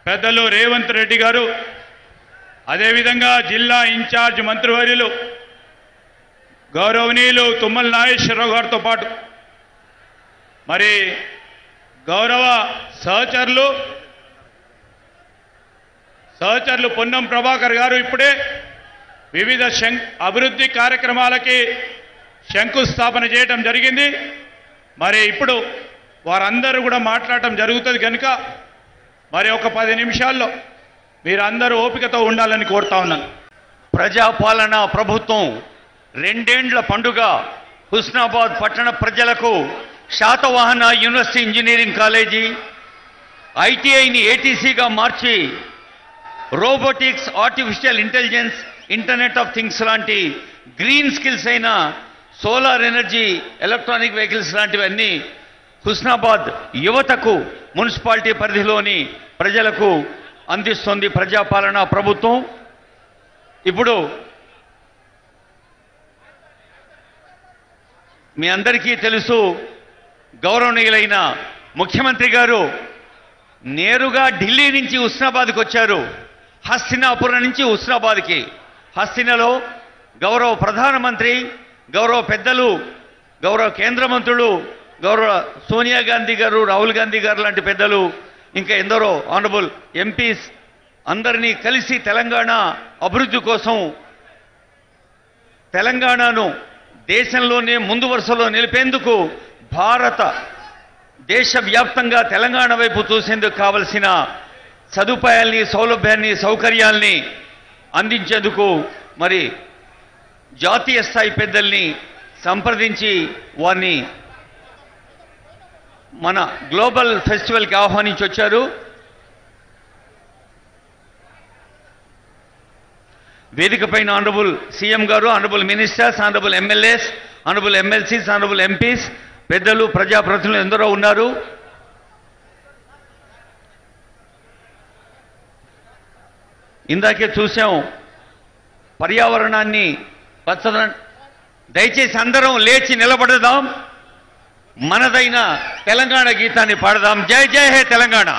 పెద్దలు రేవంత్ రెడ్డి గారు, అదేవిధంగా జిల్లా ఇన్ఛార్జ్ మంత్రివర్యులు గౌరవనీయులు తుమ్మల నాగేశ్వరరావు గారితో పాటు మరి గౌరవ సహచరులు పొన్నం ప్రభాకర్ గారు ఇప్పుడే వివిధ అభివృద్ధి కార్యక్రమాలకి శంకుస్థాపన చేయడం జరిగింది. మరి ఇప్పుడు వారందరూ కూడా మాట్లాడటం జరుగుతుంది కనుక మరి ఒక 10 నిమిషాల్లో మీరందరూ ఓపికతో ఉండాలని కోరుతా ఉన్నాను. ప్రజాపాలన ప్రభుత్వం 2 ఏండ్ల పండుగ హుస్నాబాద్ పట్టణ ప్రజలకు శాతవాహన యూనివర్సిటీ ఇంజనీరింగ్ కాలేజీ, ఐటీఐని ఏటీసీగా మార్చి robotics, artificial intelligence, internet of things లాంటి గ్రీన్ స్కిల్స్ అయిన సోలార్ ఎనర్జీ, ఎలక్ట్రానిక్ వెహికల్స్ లాంటివన్నీ హుస్నాబాద్ యువతకు మున్సిపాలిటీ పరిధిలోని ప్రజలకు అందిస్తుంది ప్రజాపాలన ప్రభుత్వం. ఇప్పుడు మీ అందరికీ తెలుసు, గౌరవనీయులైన ముఖ్యమంత్రి గారు నేరుగా ఢిల్లీ నుంచి హుస్నాబాద్కి వచ్చారు. హస్తినాపురం నుంచి హుస్నాబాద్కి. హస్తినలో గౌరవ ప్రధానమంత్రి, గౌరవ పెద్దలు, గౌరవ కేంద్ర మంత్రులు, గౌరవ సోనియా గాంధీ గారు, రాహుల్ గాంధీ గారు లాంటి పెద్దలు, ఇంకా ఎందరో ఆనరబుల్ ఎంపీస్ అందరినీ కలిసి తెలంగాణ అభివృద్ధి కోసం, తెలంగాణను దేశంలోనే ముందు వరుసలో నిలిపేందుకు భారత దేశవ్యాప్తంగా తెలంగాణ వైపు చూసేందుకు కావలసిన సదుపాయాల్ని, సౌలభ్యాన్ని, సౌకర్యాల్ని అందించేందుకు మరి జాతీయ స్థాయి పెద్దల్ని సంప్రదించి వారిని మన గ్లోబల్ ఫెస్టివల్కి ఆహ్వానించి వచ్చారు. వేదిక పైన ఆనరబుల్ సీఎం గారు, honourable ministers, honourable MLAs, honourable MLCs, honourable MPs, పెద్దలు, ప్రజాప్రతినిధులు ఎందరో ఉన్నారు. ఇందాకే చూసాం పర్యావరణాన్ని పచ్చదనం. దయచేసి అందరం లేచి నిలబడదాం, మనదైన తెలంగాణ గీతాన్ని పాడదాం. జై జై హే తెలంగాణ.